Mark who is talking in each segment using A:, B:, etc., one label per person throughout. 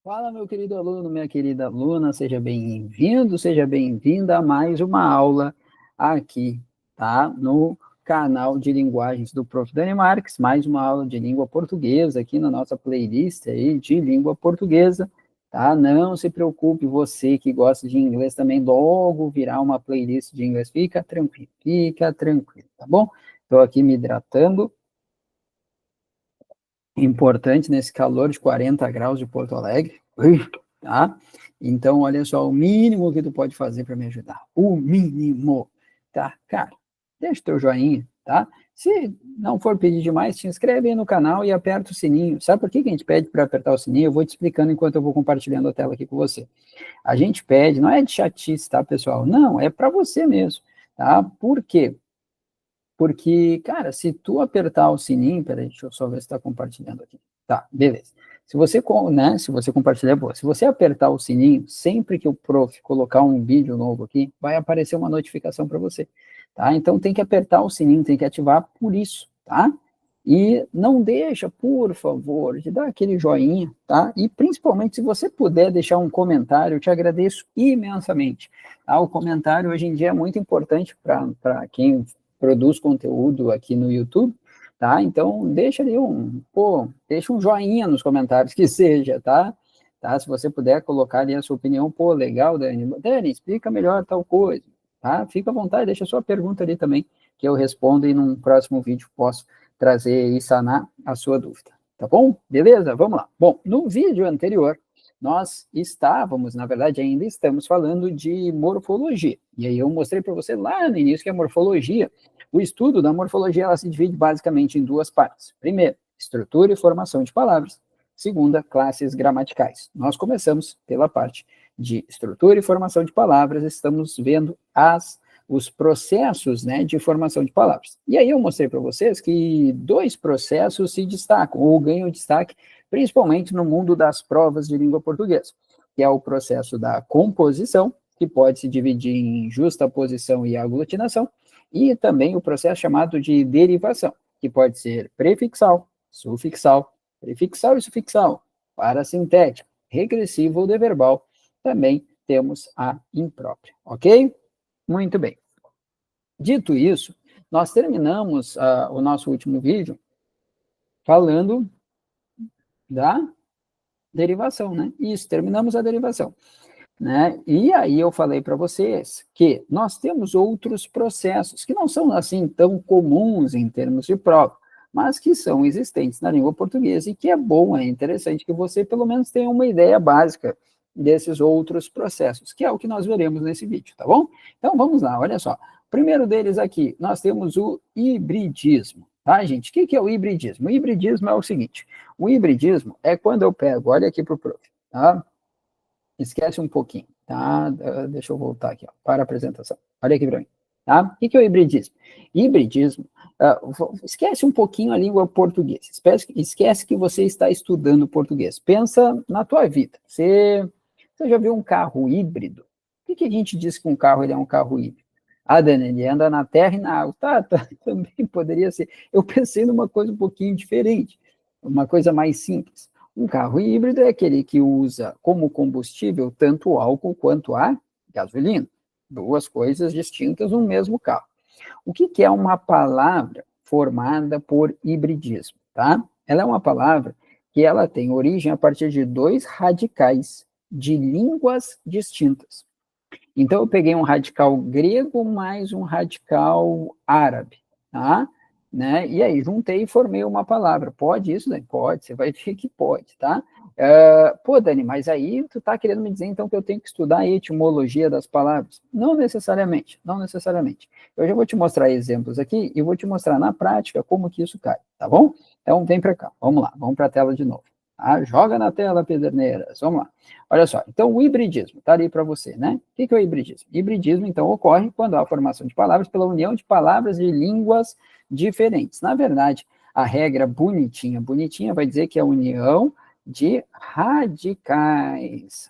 A: Fala, meu querido aluno, minha querida aluna, seja bem-vindo, seja bem-vinda a mais uma aula aqui, tá? No canal de linguagens do Prof. Dani Marques, mais uma aula de língua portuguesa aqui na nossa playlist aí de língua portuguesa, tá? Não se preocupe, você que gosta de inglês também, logo virá uma playlist de inglês, fica tranquilo, tá bom? Estou aqui me hidratando, importante nesse calor de 40 graus de Porto Alegre, tá? Então, olha só, o mínimo que tu pode fazer para me ajudar, o mínimo, tá? Cara, deixa o teu joinha, tá? Se não for pedir demais, te inscreve aí no canal e aperta o sininho. Sabe por que que a gente pede para apertar o sininho? Eu vou te explicando enquanto eu vou compartilhando a tela aqui com você. A gente pede, não é de chatice, tá, pessoal? Não, é para você mesmo, tá? Por quê? Porque, cara, se tu apertar o sininho, peraí, deixa eu só ver se está compartilhando aqui. Tá, beleza. Se você, né, se você compartilhar, boa. Se você apertar o sininho, sempre que o prof colocar um vídeo novo aqui, vai aparecer uma notificação para você, tá? Então tem que apertar o sininho, tem que ativar por isso, tá? E não deixa, por favor, de dar aquele joinha, tá? E principalmente se você puder deixar um comentário, eu te agradeço imensamente. Tá? O comentário hoje em dia é muito importante para quem produz conteúdo aqui no YouTube, tá? Então, deixa ali deixa um joinha nos comentários, que seja, tá? Tá? Se você puder colocar ali a sua opinião, pô, legal, Dani. Dani, explica melhor tal coisa, tá? Fica à vontade, deixa a sua pergunta ali também, que eu respondo e num próximo vídeo posso trazer e sanar a sua dúvida, tá bom? Beleza? Vamos lá. Bom, no vídeo anterior, nós estávamos, na verdade, ainda estamos falando de morfologia. E aí eu mostrei para você lá no início que a morfologia, o estudo da morfologia, ela se divide basicamente em duas partes. Primeiro, estrutura e formação de palavras. Segunda, classes gramaticais. Nós começamos pela parte de estrutura e formação de palavras, estamos vendo os processos, né, de formação de palavras. E aí eu mostrei para vocês que dois processos se destacam, ou ganham destaque, principalmente no mundo das provas de língua portuguesa, que é o processo da composição, que pode se dividir em justaposição e aglutinação, e também o processo chamado de derivação, que pode ser prefixal, sufixal, prefixal e sufixal, parasintético, regressivo ou deverbal. Também temos a imprópria, ok? Muito bem. Dito isso, nós terminamos o nosso último vídeo falando da derivação, né? Isso, terminamos a derivação, né? E aí eu falei para vocês que nós temos outros processos que não são assim tão comuns em termos de prova, mas que são existentes na língua portuguesa e que é bom, é interessante que você pelo menos tenha uma ideia básica desses outros processos, que é o que nós veremos nesse vídeo, tá bom? Então vamos lá, olha só. O primeiro deles aqui, nós temos o hibridismo, tá, gente? O que é o hibridismo? O hibridismo é o seguinte, o hibridismo é quando eu pego, olha aqui para o prof, tá? Esquece um pouquinho, tá? Deixa eu voltar aqui, ó, para a apresentação. Olha aqui para mim, tá? O que é o hibridismo? Hibridismo, esquece um pouquinho a língua portuguesa, esquece que você está estudando português. Pensa na tua vida. Você já viu um carro híbrido? Por que a gente diz que um carro ele é um carro híbrido? Ah, Dani, ele anda na terra e na água. Tá, também poderia ser. Eu pensei numa coisa um pouquinho diferente, uma coisa mais simples. Um carro híbrido é aquele que usa como combustível tanto o álcool quanto a gasolina. Duas coisas distintas no mesmo carro. O que é uma palavra formada por hibridismo, tá? Ela é uma palavra que ela tem origem a partir de dois radicais de línguas distintas. Então, eu peguei um radical grego mais um radical árabe, tá? Né? E aí, juntei e formei uma palavra. Pode isso, Dani? Pode, você vai ver que pode, tá? Pô, Dani, mas aí tu tá querendo me dizer, então, que eu tenho que estudar a etimologia das palavras? Não necessariamente, não necessariamente. Eu já vou te mostrar exemplos aqui e vou te mostrar na prática como que isso cai, tá bom? Então, vem para cá, vamos lá, vamos para a tela de novo. Tá? Joga na tela, Pederneiras, vamos lá. Olha só, então o hibridismo está ali para você, né? O que é o hibridismo? Hibridismo, então, ocorre quando há a formação de palavras pela união de palavras de línguas diferentes. Na verdade, a regra bonitinha, bonitinha, vai dizer que é a união de radicais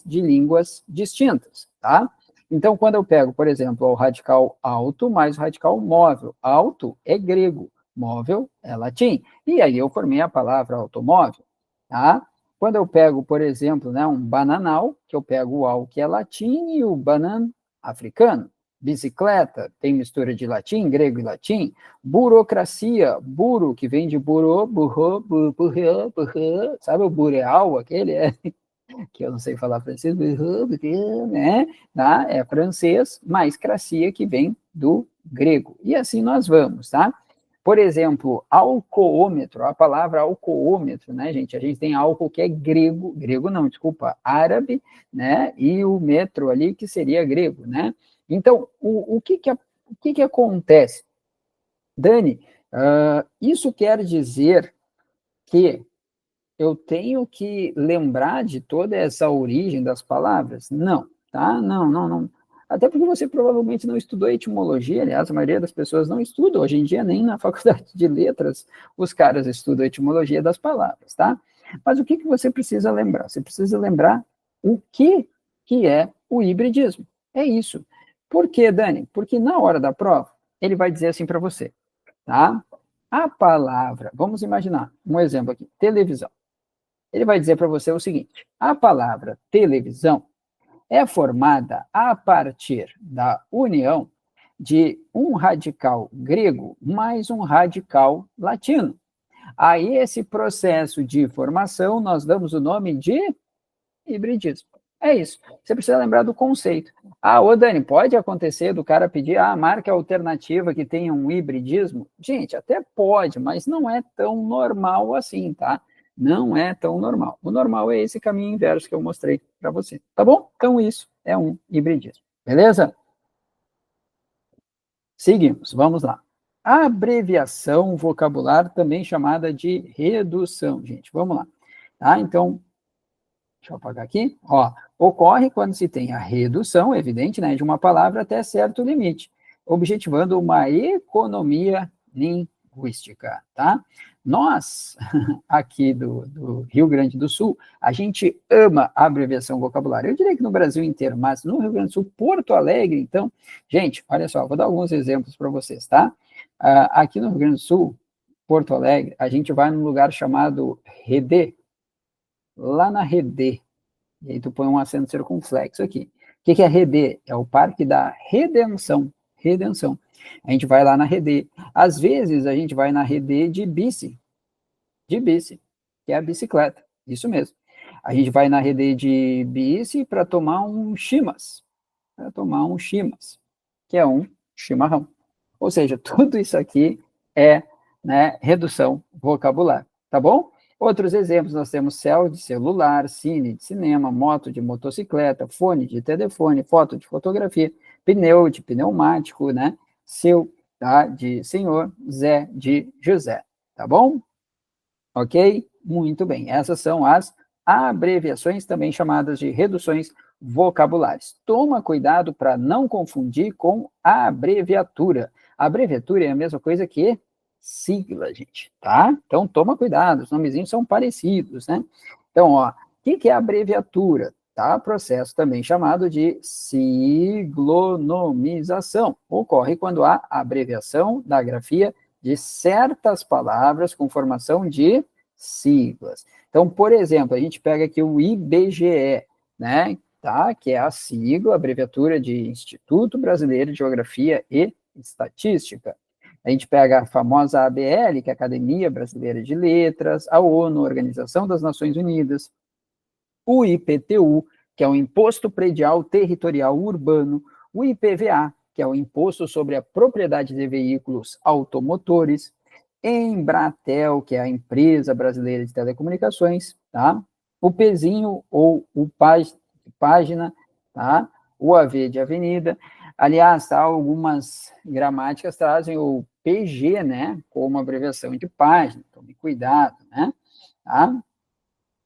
A: de línguas distintas, tá? Então, quando eu pego, por exemplo, o radical alto mais o radical móvel, alto é grego, móvel é latim, e aí eu formei a palavra automóvel, tá? Quando eu pego, por exemplo, né, um bananal, que eu pego o al, que é latim, e o banan, africano. Bicicleta, tem mistura de latim, grego e latim. Burocracia, buro, que vem de burô, burro, burro, burro, sabe o bureal, aquele? Que eu não sei falar francês, né? Tá? É francês, mais cracia, que vem do grego. E assim nós vamos, tá? Por exemplo, alcoômetro, a palavra alcoômetro, né, gente? A gente tem álcool que é grego, grego não, desculpa, árabe, né? E o metro ali que seria grego, né? Então, o que que acontece? Dani, isso quer dizer que eu tenho que lembrar de toda essa origem das palavras? Não, tá? Não, não, não. Até porque você provavelmente não estudou etimologia, aliás, a maioria das pessoas não estuda, hoje em dia nem na faculdade de letras os caras estudam a etimologia das palavras, tá? Mas o que que você precisa lembrar? Você precisa lembrar o que é o hibridismo. É isso. Por quê, Dani? Porque na hora da prova, ele vai dizer assim para você, tá? A palavra, vamos imaginar, um exemplo aqui, televisão. Ele vai dizer para você o seguinte: a palavra televisão é formada a partir da união de um radical grego mais um radical latino. A esse processo de formação nós damos o nome de hibridismo. É isso. Você precisa lembrar do conceito. Ah, ô Dani, pode acontecer do cara pedir a marca alternativa que tenha um hibridismo? Gente, até pode, mas não é tão normal assim, tá? Não é tão normal. O normal é esse caminho inverso que eu mostrei para você, tá bom? Então isso é um hibridismo. Beleza? Seguimos, vamos lá. Abreviação vocabular, também chamada de redução, gente. Vamos lá. Tá? Então, deixa eu apagar aqui. Ó, ocorre quando se tem a redução, evidente, né, de uma palavra até certo limite, objetivando uma economia linguística, tá? Nós, aqui do Rio Grande do Sul, a gente ama a abreviação vocabular. Eu diria que no Brasil inteiro, mas no Rio Grande do Sul, Porto Alegre, então, gente, olha só, vou dar alguns exemplos para vocês, tá? Aqui no Rio Grande do Sul, Porto Alegre, a gente vai num lugar chamado Redê, lá na Redê, e aí tu põe um acento circunflexo aqui. O que que é Redê? É o Parque da Redenção. Redenção. A gente vai lá na Redê. Às vezes a gente vai na Redê de bici, que é a bicicleta. Isso mesmo. A gente vai na Redê de bici para tomar um chimas, que é um chimarrão. Ou seja, tudo isso aqui é, né, redução vocabular, tá bom? Outros exemplos, nós temos céu de celular, cine de cinema, moto de motocicleta, fone de telefone, foto de fotografia, pneu de pneumático, né? Seu, tá? De senhor, Zé de José, tá bom? Ok? Muito bem. Essas são as abreviações, também chamadas de reduções vocabulares. Toma cuidado para não confundir com a abreviatura. A abreviatura é a mesma coisa que sigla, gente, tá? Então toma cuidado, os nomezinhos são parecidos, né? Então, ó, o que é abreviatura? Tá? Processo também chamado de siglonomização. Ocorre quando há abreviação da grafia de certas palavras com formação de siglas. Então, por exemplo, a gente pega aqui o IBGE, né, tá? Que é a sigla, a abreviatura de Instituto Brasileiro de Geografia e Estatística. A gente pega a famosa ABL, que é a Academia Brasileira de Letras, a ONU, Organização das Nações Unidas, o IPTU, que é o Imposto Predial Territorial Urbano, o IPVA, que é o Imposto sobre a Propriedade de Veículos Automotores, Embratel, que é a Empresa Brasileira de Telecomunicações, tá? O Pezinho ou o Página, tá? O AV de Avenida. Aliás, tá? Algumas gramáticas trazem o PG, né? Como abreviação de página, tome cuidado, né? Tá?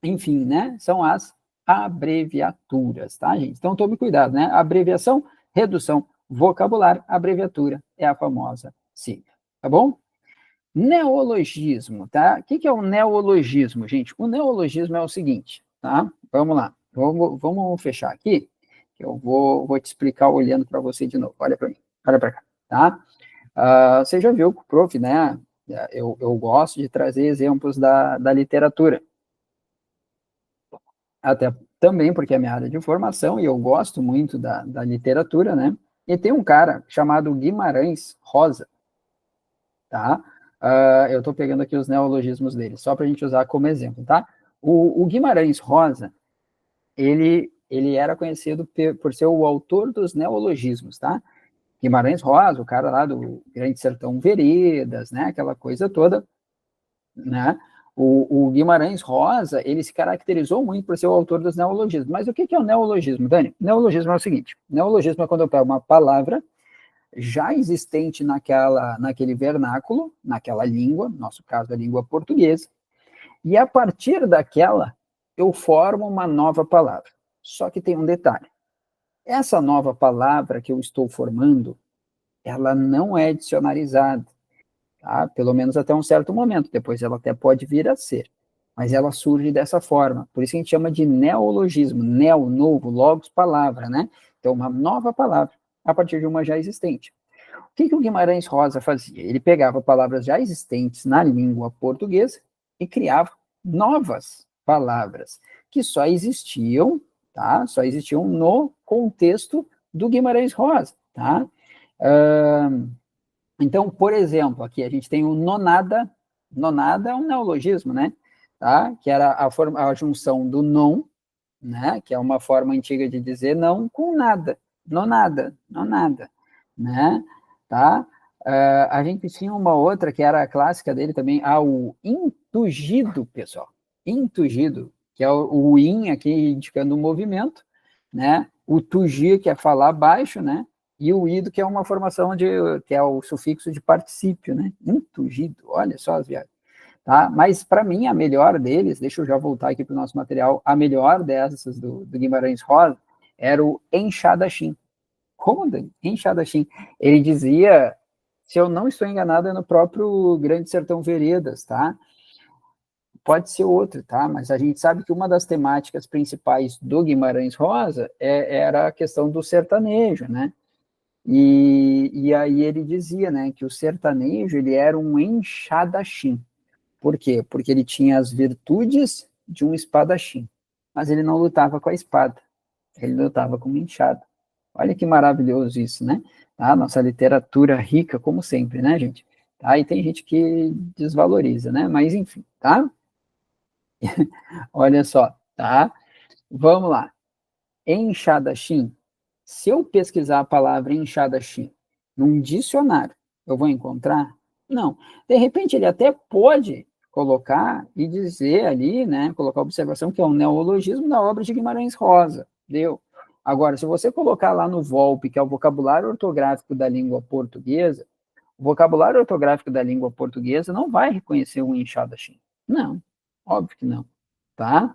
A: Enfim, né? São as abreviaturas, tá, gente? Então tome cuidado, né? Abreviação, redução, vocabular, abreviatura é a famosa sigla, tá bom? Neologismo, tá? O que é o neologismo, gente? O neologismo é o seguinte, tá? Vamos lá, vamos fechar aqui, que eu vou te explicar olhando para você de novo. Olha para mim, olha para cá, tá? Você já viu que o prof, né? Eu gosto de trazer exemplos da literatura. Até também porque é minha área de formação e eu gosto muito da literatura, né? E tem um cara chamado Guimarães Rosa, tá? Eu estou pegando aqui os neologismos dele, só para a gente usar como exemplo, tá? O Guimarães Rosa, ele era conhecido por ser o autor dos neologismos, tá? Guimarães Rosa, o cara lá do Grande Sertão Veredas, né? Aquela coisa toda, né? O Guimarães Rosa, ele se caracterizou muito por ser o autor dos neologismos. Mas o que é o neologismo, Dani? Neologismo é o seguinte: neologismo é quando eu pego uma palavra já existente naquele vernáculo, naquela língua, no nosso caso a língua portuguesa, e a partir daquela eu formo uma nova palavra. Só que tem um detalhe: essa nova palavra que eu estou formando, ela não é dicionarizada, tá? Pelo menos até um certo momento, depois ela até pode vir a ser, mas ela surge dessa forma, por isso a gente chama de neologismo, neo, novo, logos, palavra, né? Então, uma nova palavra, a partir de uma já existente. O que o Guimarães Rosa fazia? Ele pegava palavras já existentes na língua portuguesa e criava novas palavras que só existiam, tá? Só existiam no contexto do Guimarães Rosa, tá? Então, por exemplo, aqui a gente tem o nonada. Nonada é um neologismo, né? Tá? Que era a junção do non, né? Que é uma forma antiga de dizer não com nada. Nonada, nonada, né? Tá? A gente tinha uma outra que era a clássica dele também, o intugido, pessoal. Intugido, que é o in aqui indicando o movimento, né? O tugir, que é falar baixo, né? E o ido, que é uma formação que é o sufixo de particípio, né? Intugido, olha só as viagens. Tá? Mas, para mim, a melhor deles, deixa eu já voltar aqui para o nosso material, a melhor dessas do Guimarães Rosa era o Enxadachim. Como, Dani? Enxadachim. Ele dizia, se eu não estou enganado, é no próprio Grande Sertão Veredas, tá? Pode ser outro, tá? Mas a gente sabe que uma das temáticas principais do Guimarães Rosa era a questão do sertanejo, né? E aí ele dizia, né, que o sertanejo, ele era um enxadachim. Por quê? Porque ele tinha as virtudes de um espadachim, mas ele não lutava com a espada, ele lutava com uma enxada. Olha que maravilhoso isso, né? Tá? Nossa literatura rica, como sempre, né, gente? Tá? E tem gente que desvaloriza, né? Mas enfim, tá? Olha só, tá? Vamos lá. Enxadachim, se eu pesquisar a palavra enxadachim num dicionário, eu vou encontrar? Não. De repente, ele até pode colocar e dizer ali, né, colocar a observação que é um neologismo da obra de Guimarães Rosa, deu? Agora, se você colocar lá no VOLPE, que é o vocabulário ortográfico da língua portuguesa, o vocabulário ortográfico da língua portuguesa não vai reconhecer um enxadachim. Não, óbvio que não, tá?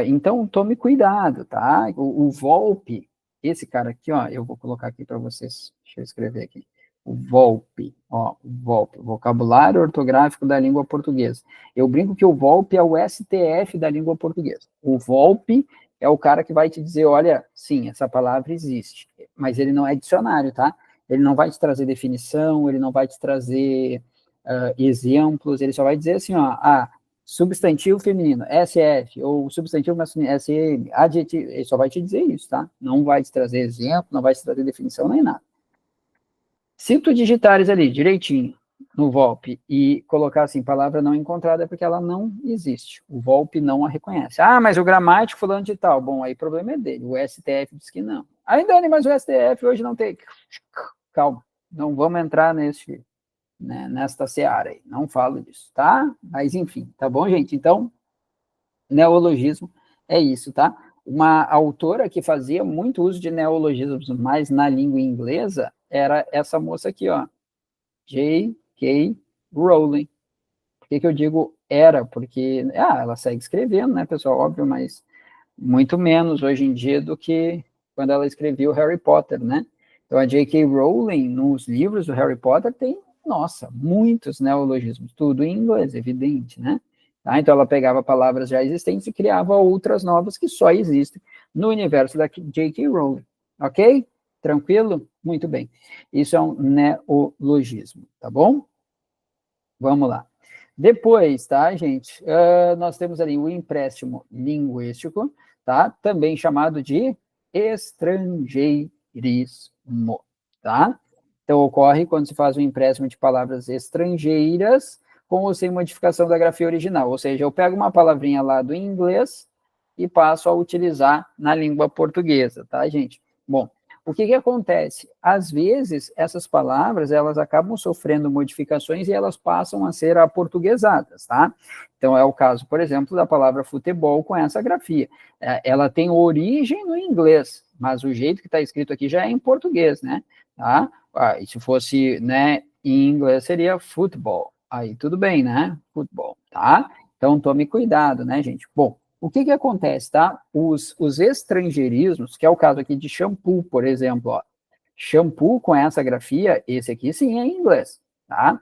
A: Então, tome cuidado, tá? O Volpe, esse cara aqui, ó, eu vou colocar aqui para vocês, deixa eu escrever aqui. O Volpe, ó, o Volpe, vocabulário ortográfico da língua portuguesa. Eu brinco que o Volpe é o STF da língua portuguesa. O Volpe é o cara que vai te dizer, olha, sim, essa palavra existe, mas ele não é dicionário, tá? Ele não vai te trazer definição, ele não vai te trazer exemplos, ele só vai dizer assim, ó, substantivo feminino, SF, ou substantivo masculino, SM, adjetivo, ele só vai te dizer isso, tá? Não vai te trazer exemplo, não vai te trazer definição nem nada. Se tu digitares ali direitinho no VOLP e colocar assim, palavra não encontrada, é porque ela não existe. O VOLP não a reconhece. Mas o gramático fulano de tal. Bom, aí o problema é dele. O STF diz que não. Aí, Dani, mas o STF hoje não tem. Calma, não vamos entrar nesta seara aí. Não falo disso, tá? Mas, enfim, tá bom, gente? Então, neologismo é isso, tá? Uma autora que fazia muito uso de neologismos, mas na língua inglesa, era essa moça aqui, ó, J.K. Rowling. Por que eu digo era? Porque, ela segue escrevendo, né, pessoal? Óbvio, mas muito menos hoje em dia do que quando ela escrevia o Harry Potter, né? Então, a J.K. Rowling, nos livros do Harry Potter, tem, nossa, muitos neologismos, tudo em inglês, evidente, né? Tá? Então, ela pegava palavras já existentes e criava outras novas que só existem no universo da J.K. Rowling, ok? Tranquilo? Muito bem. Isso é um neologismo, tá bom? Vamos lá. Depois, tá, gente? Nós temos ali o empréstimo linguístico, tá? Também chamado de estrangeirismo, tá? Então, ocorre quando se faz um empréstimo de palavras estrangeiras com ou sem modificação da grafia original. Ou seja, eu pego uma palavrinha lá do inglês e passo a utilizar na língua portuguesa, tá, gente? Bom, o que acontece? Às vezes, essas palavras, elas acabam sofrendo modificações e elas passam a ser aportuguesadas, tá? Então, é o caso, por exemplo, da palavra futebol com essa grafia. Ela tem origem no inglês, mas o jeito que está escrito aqui já é em português, né? Tá? E se fosse, né, em inglês seria futebol. Aí tudo bem, né? Futebol, tá? Então, tome cuidado, né, gente? Bom, o que acontece, tá? Os estrangeirismos, que é o caso aqui de shampoo, por exemplo, ó. Shampoo com essa grafia, esse aqui sim é em inglês, tá?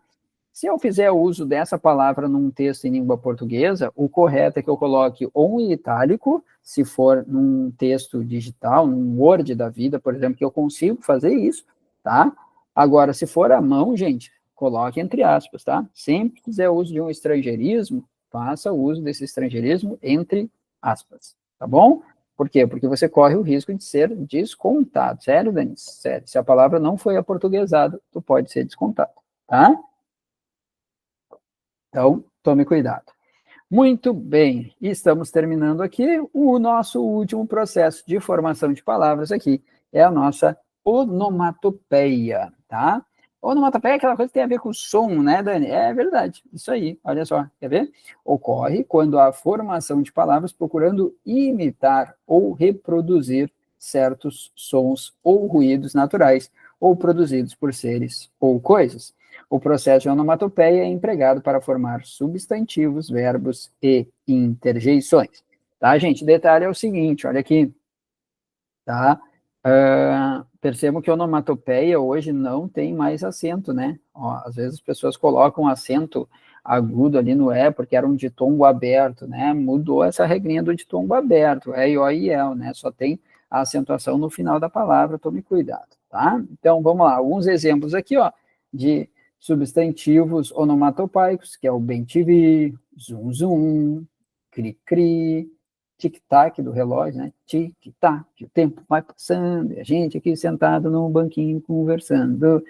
A: Se eu fizer uso dessa palavra num texto em língua portuguesa, o correto é que eu coloque ou em itálico, se for num texto digital, num Word da vida, por exemplo, que eu consigo fazer isso, tá? Agora, se for à mão, gente, coloque entre aspas, tá? Sempre que fizer uso de um estrangeirismo, faça uso desse estrangeirismo entre aspas, tá bom? Por quê? Porque você corre o risco de ser descontado. Sério, Denis? Sério. Se a palavra não foi aportuguesada, tu pode ser descontado, tá? Então, tome cuidado. Muito bem, estamos terminando aqui o nosso último processo de formação de palavras aqui, é a nossa onomatopeia, tá? Onomatopeia é aquela coisa que tem a ver com som, né, Dani? É verdade, isso aí, olha só, quer ver? Ocorre quando há formação de palavras procurando imitar ou reproduzir certos sons ou ruídos naturais, ou produzidos por seres ou coisas. O processo de onomatopeia é empregado para formar substantivos, verbos e interjeições. Tá, gente? Detalhe é o seguinte, olha aqui, tá? Percebam que onomatopeia hoje não tem mais acento, né? Ó, às vezes as pessoas colocam acento agudo ali no é, porque era um ditongo aberto, né? Mudou essa regrinha do ditongo aberto, é, ió e el, né? Só tem a acentuação no final da palavra, tome cuidado, tá? Então, vamos lá, alguns exemplos aqui, ó, de substantivos onomatopeicos, que é o bem-te-vi, zum-zum, cri-cri, tic-tac do relógio, né? Tic-tac, o tempo vai passando, e a gente aqui sentado num banquinho conversando.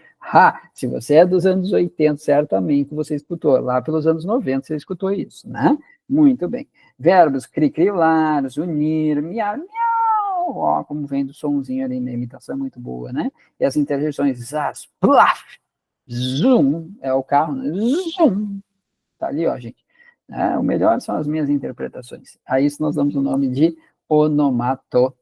A: Se você é dos anos 80, certamente você escutou. Lá pelos anos 90 você escutou isso, né? Muito bem. Verbos cricrilar, unir, miar, miau. Ó, como vem do sonzinho ali na imitação, muito boa, né? E as interjeições zaz, plaf, zoom, é o carro, né? Zoom. Tá ali, ó, gente. O melhor são as minhas interpretações. A isso nós damos o nome de onomatopeia.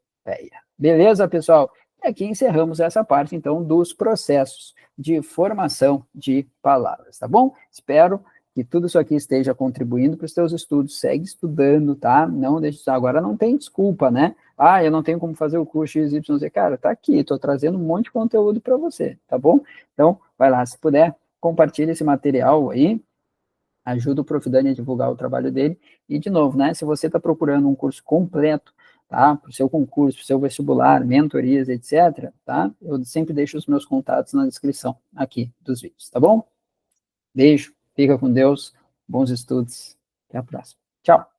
A: Beleza, pessoal? E aqui encerramos essa parte, então, dos processos de formação de palavras, tá bom? Espero que tudo isso aqui esteja contribuindo para os teus estudos. Segue estudando, tá? Não deixe... Agora não tem desculpa, né? Eu não tenho como fazer o curso XYZ. Cara, tá aqui, estou trazendo um monte de conteúdo para você, tá bom? Então, vai lá, se puder, compartilha esse material aí, ajuda o Prof. Dani a divulgar o trabalho dele. E, de novo, né, se você está procurando um curso completo, tá, para o seu concurso, para o seu vestibular, mentorias, etc., tá, eu sempre deixo os meus contatos na descrição aqui dos vídeos, tá bom? Beijo, fica com Deus, bons estudos, até a próxima. Tchau!